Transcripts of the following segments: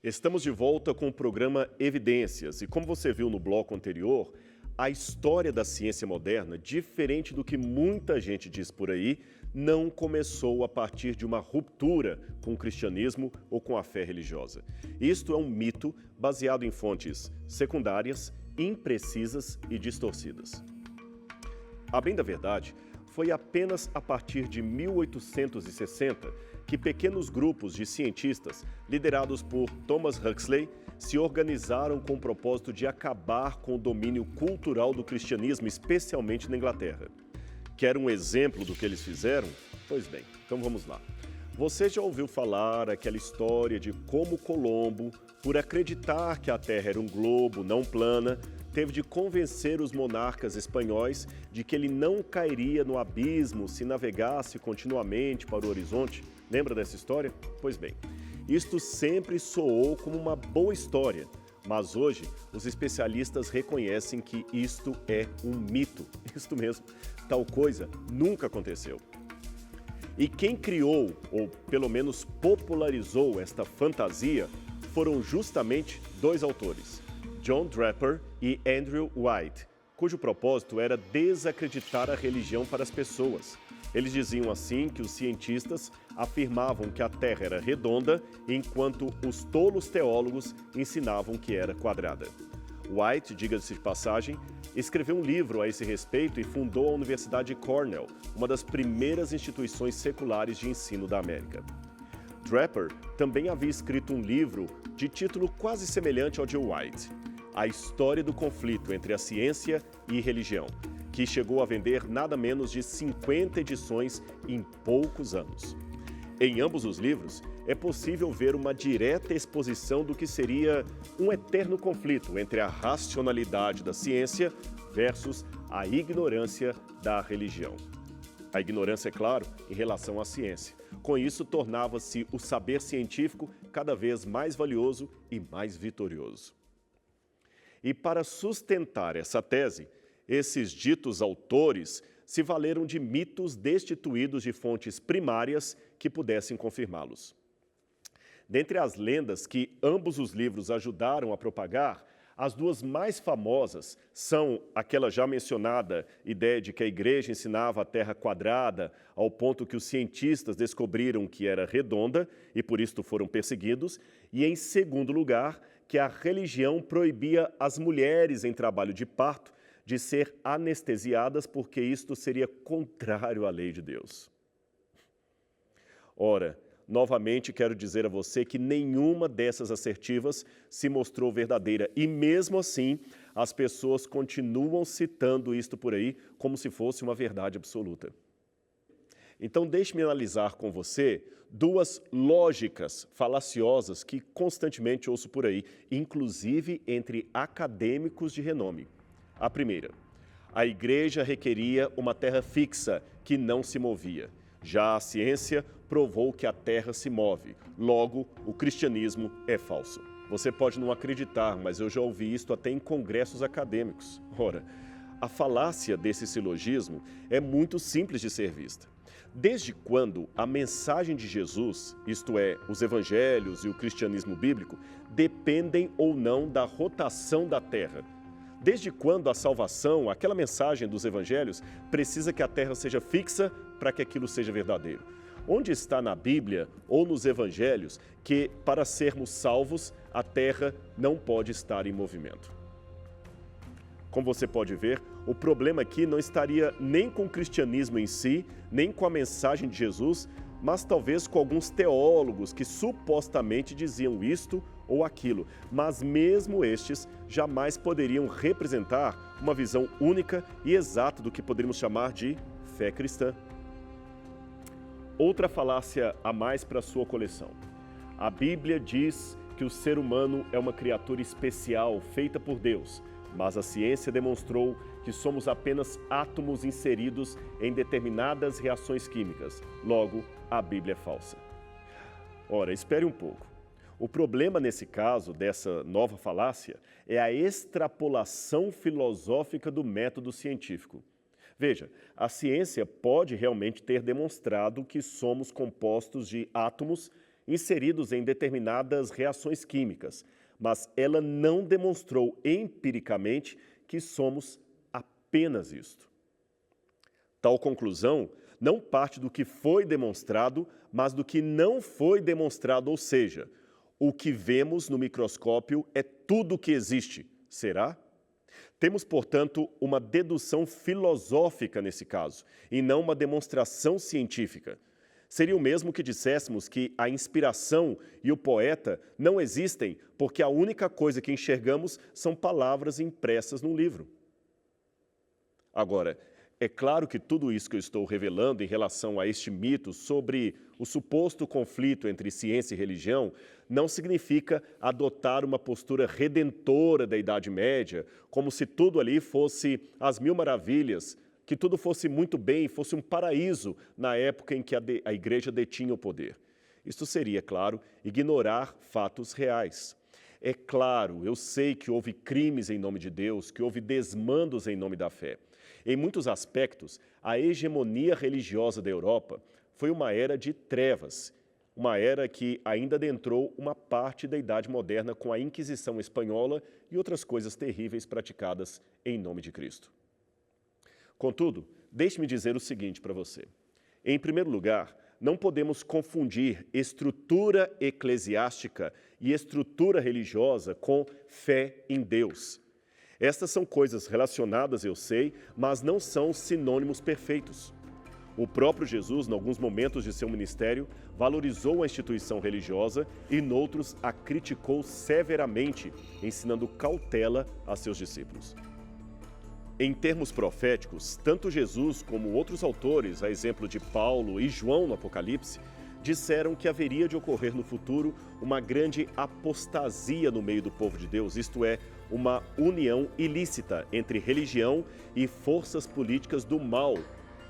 Estamos de volta com o programa Evidências e, como você viu no bloco anterior, a história da ciência moderna, diferente do que muita gente diz por aí, não começou a partir de uma ruptura com o cristianismo ou com a fé religiosa. Isto é um mito baseado em fontes secundárias, imprecisas e distorcidas. A bem da verdade, foi apenas a partir de 1860 que pequenos grupos de cientistas, liderados por Thomas Huxley, se organizaram com o propósito de acabar com o domínio cultural do cristianismo, especialmente na Inglaterra. Quer um exemplo do que eles fizeram? Pois bem, então vamos lá. Você já ouviu falar aquela história de como Colombo, por acreditar que a Terra era um globo, não plana, teve de convencer os monarcas espanhóis de que ele não cairia no abismo se navegasse continuamente para o horizonte? Lembra dessa história? Pois bem, isto sempre soou como uma boa história, mas hoje os especialistas reconhecem que isto é um mito. Isto mesmo, tal coisa nunca aconteceu. E quem criou, ou pelo menos popularizou esta fantasia, foram justamente dois autores, John Draper e Andrew White, cujo propósito era desacreditar a religião para as pessoas. Eles diziam assim que os cientistas afirmavam que a Terra era redonda, enquanto os tolos teólogos ensinavam que era quadrada. White, diga-se de passagem, escreveu um livro a esse respeito e fundou a Universidade de Cornell, uma das primeiras instituições seculares de ensino da América. Draper também havia escrito um livro de título quase semelhante ao de White, A História do Conflito entre a Ciência e Religião, que chegou a vender nada menos de 50 edições em poucos anos. Em ambos os livros, é possível ver uma direta exposição do que seria um eterno conflito entre a racionalidade da ciência versus a ignorância da religião. A ignorância, é claro, em relação à ciência. Com isso, tornava-se o saber científico cada vez mais valioso e mais vitorioso. E para sustentar essa tese, esses ditos autores se valeram de mitos destituídos de fontes primárias que pudessem confirmá-los. Dentre as lendas que ambos os livros ajudaram a propagar, as duas mais famosas são aquela já mencionada ideia de que a igreja ensinava a Terra quadrada, ao ponto que os cientistas descobriram que era redonda e por isso foram perseguidos, e em segundo lugar, que a religião proibia as mulheres em trabalho de parto de ser anestesiadas porque isto seria contrário à lei de Deus. Ora, novamente quero dizer a você que nenhuma dessas assertivas se mostrou verdadeira e mesmo assim as pessoas continuam citando isto por aí como se fosse uma verdade absoluta. Então deixe-me analisar com você duas lógicas falaciosas que constantemente ouço por aí, inclusive entre acadêmicos de renome. A primeira, a igreja requeria uma terra fixa que não se movia. Já a ciência provou que a terra se move, logo o cristianismo é falso. Você pode não acreditar, mas eu já ouvi isto até em congressos acadêmicos. Ora, a falácia desse silogismo é muito simples de ser vista. Desde quando a mensagem de Jesus, isto é, os evangelhos e o cristianismo bíblico, dependem ou não da rotação da terra? Desde quando a salvação, aquela mensagem dos evangelhos, precisa que a terra seja fixa para que aquilo seja verdadeiro? Onde está na Bíblia ou nos evangelhos que, para sermos salvos, a terra não pode estar em movimento? Como você pode ver, o problema aqui não estaria nem com o cristianismo em si, nem com a mensagem de Jesus, mas talvez com alguns teólogos que supostamente diziam isto ou aquilo, mas mesmo estes jamais poderiam representar uma visão única e exata do que poderíamos chamar de fé cristã. Outra falácia a mais para a sua coleção. A Bíblia diz que o ser humano é uma criatura especial, feita por Deus, mas a ciência demonstrou que somos apenas átomos inseridos em determinadas reações químicas. Logo, a Bíblia é falsa. Ora, espere um pouco. O problema nesse caso, dessa nova falácia, é a extrapolação filosófica do método científico. Veja, a ciência pode realmente ter demonstrado que somos compostos de átomos inseridos em determinadas reações químicas, mas ela não demonstrou empiricamente que somos apenas isto. Tal conclusão não parte do que foi demonstrado, mas do que não foi demonstrado, ou seja, o que vemos no microscópio é tudo o que existe. Será? Temos, portanto, uma dedução filosófica nesse caso, e não uma demonstração científica. Seria o mesmo que disséssemos que a inspiração e o poeta não existem porque a única coisa que enxergamos são palavras impressas num livro. Agora, é claro que tudo isso que eu estou revelando em relação a este mito sobre o suposto conflito entre ciência e religião não significa adotar uma postura redentora da Idade Média, como se tudo ali fosse as mil maravilhas, que tudo fosse muito bem, fosse um paraíso na época em que a Igreja detinha o poder. Isto seria, claro, ignorar fatos reais. É claro, eu sei que houve crimes em nome de Deus, que houve desmandos em nome da fé. Em muitos aspectos, a hegemonia religiosa da Europa foi uma era de trevas, uma era que ainda adentrou uma parte da Idade Moderna com a Inquisição Espanhola e outras coisas terríveis praticadas em nome de Cristo. Contudo, deixe-me dizer o seguinte para você. Em primeiro lugar, não podemos confundir estrutura eclesiástica e estrutura religiosa com fé em Deus. Estas são coisas relacionadas, eu sei, mas não são sinônimos perfeitos. O próprio Jesus, em alguns momentos de seu ministério, valorizou a instituição religiosa e, noutros, a criticou severamente, ensinando cautela a seus discípulos. Em termos proféticos, tanto Jesus como outros autores, a exemplo de Paulo e João no Apocalipse, disseram que haveria de ocorrer no futuro uma grande apostasia no meio do povo de Deus, isto é, uma união ilícita entre religião e forças políticas do mal.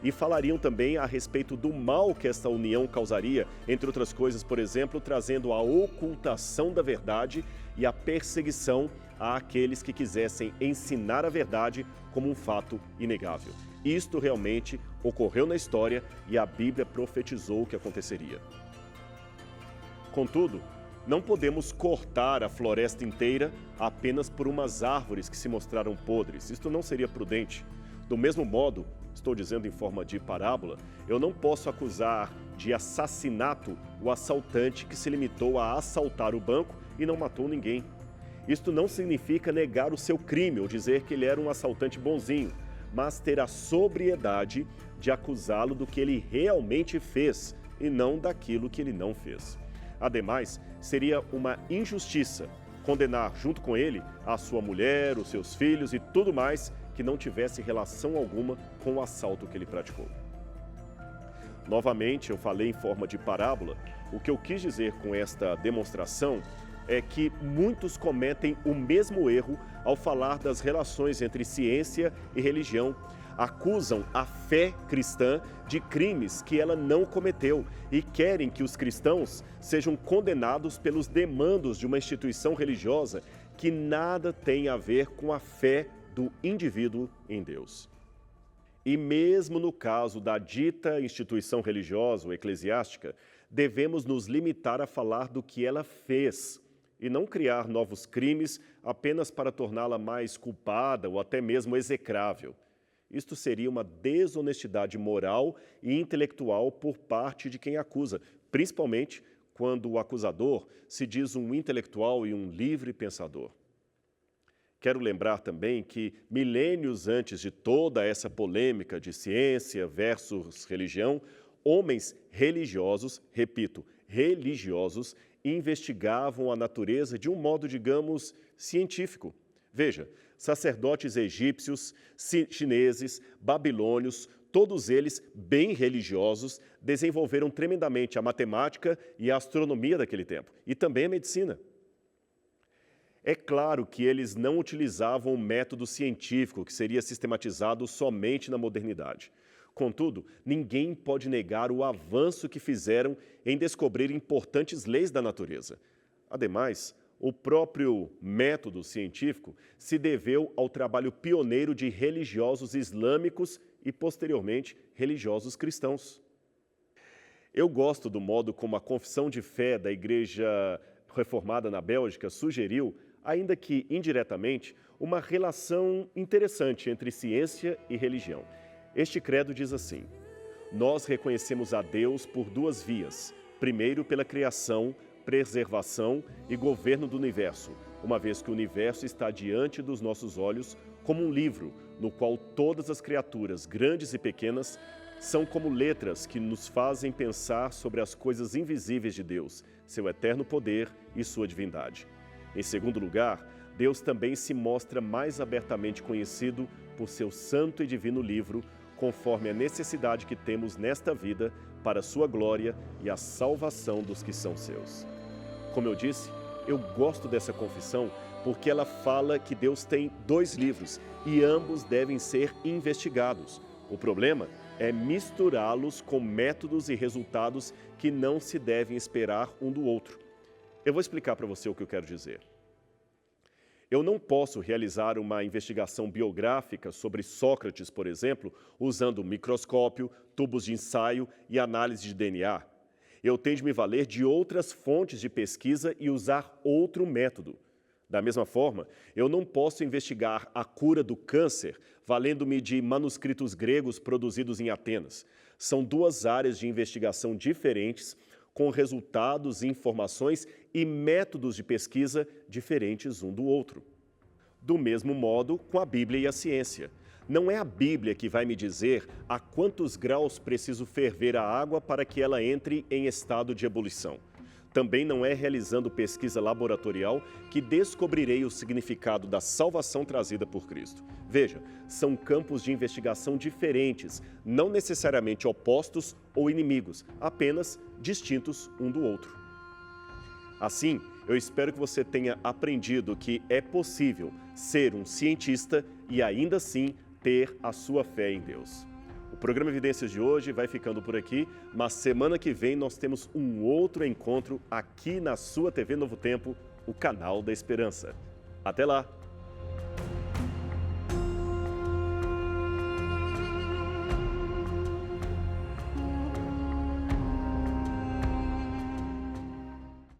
E falariam também a respeito do mal que essa união causaria, entre outras coisas, por exemplo, trazendo a ocultação da verdade e a perseguição àqueles que quisessem ensinar a verdade como um fato inegável. Isto realmente ocorreu na história e a Bíblia profetizou o que aconteceria. Contudo, não podemos cortar a floresta inteira apenas por umas árvores que se mostraram podres. Isto não seria prudente. Do mesmo modo, estou dizendo em forma de parábola, eu não posso acusar de assassinato o assaltante que se limitou a assaltar o banco e não matou ninguém. Isto não significa negar o seu crime ou dizer que ele era um assaltante bonzinho, mas ter a sobriedade de acusá-lo do que ele realmente fez e não daquilo que ele não fez. Ademais, seria uma injustiça condenar junto com ele a sua mulher, os seus filhos e tudo mais que não tivesse relação alguma com o assalto que ele praticou. Novamente, eu falei em forma de parábola. O que eu quis dizer com esta demonstração é que muitos cometem o mesmo erro ao falar das relações entre ciência e religião. Acusam a fé cristã de crimes que ela não cometeu e querem que os cristãos sejam condenados pelos demandos de uma instituição religiosa que nada tem a ver com a fé do indivíduo em Deus. E mesmo no caso da dita instituição religiosa ou eclesiástica, devemos nos limitar a falar do que ela fez e não criar novos crimes apenas para torná-la mais culpada ou até mesmo execrável. Isto seria uma desonestidade moral e intelectual por parte de quem acusa, principalmente quando o acusador se diz um intelectual e um livre pensador. Quero lembrar também que, milênios antes de toda essa polêmica de ciência versus religião, homens religiosos, repito, religiosos, investigavam a natureza de um modo, digamos, científico. Veja, sacerdotes egípcios, chineses, babilônios, todos eles bem religiosos, desenvolveram tremendamente a matemática e a astronomia daquele tempo, e também a medicina. É claro que eles não utilizavam o método científico, que seria sistematizado somente na modernidade. Contudo, ninguém pode negar o avanço que fizeram em descobrir importantes leis da natureza. Ademais, o próprio método científico se deveu ao trabalho pioneiro de religiosos islâmicos e, posteriormente, religiosos cristãos. Eu gosto do modo como a Confissão de Fé da Igreja Reformada na Bélgica sugeriu, ainda que indiretamente, uma relação interessante entre ciência e religião. Este credo diz assim: nós reconhecemos a Deus por duas vias. Primeiro, pela criação, preservação e governo do universo, uma vez que o universo está diante dos nossos olhos como um livro, no qual todas as criaturas, grandes e pequenas, são como letras que nos fazem pensar sobre as coisas invisíveis de Deus, seu eterno poder e sua divindade. Em segundo lugar, Deus também se mostra mais abertamente conhecido por seu santo e divino livro, conforme a necessidade que temos nesta vida para a sua glória e a salvação dos que são seus. Como eu disse, eu gosto dessa confissão porque ela fala que Deus tem dois livros e ambos devem ser investigados. O problema é misturá-los com métodos e resultados que não se devem esperar um do outro. Eu vou explicar para você o que eu quero dizer. Eu não posso realizar uma investigação biográfica sobre Sócrates, por exemplo, usando microscópio, tubos de ensaio e análise de DNA. Eu tenho de me valer de outras fontes de pesquisa e usar outro método. Da mesma forma, eu não posso investigar a cura do câncer valendo-me de manuscritos gregos produzidos em Atenas. São duas áreas de investigação diferentes, com resultados, informações e métodos de pesquisa diferentes um do outro. Do mesmo modo com a Bíblia e a ciência. Não é a Bíblia que vai me dizer a quantos graus preciso ferver a água para que ela entre em estado de ebulição. Também não é realizando pesquisa laboratorial que descobrirei o significado da salvação trazida por Cristo. Veja, são campos de investigação diferentes, não necessariamente opostos ou inimigos, apenas distintos um do outro. Assim, eu espero que você tenha aprendido que é possível ser um cientista e ainda assim ter a sua fé em Deus. O programa Evidências de hoje vai ficando por aqui, mas semana que vem nós temos um outro encontro aqui na sua TV Novo Tempo, o canal da Esperança. Até lá!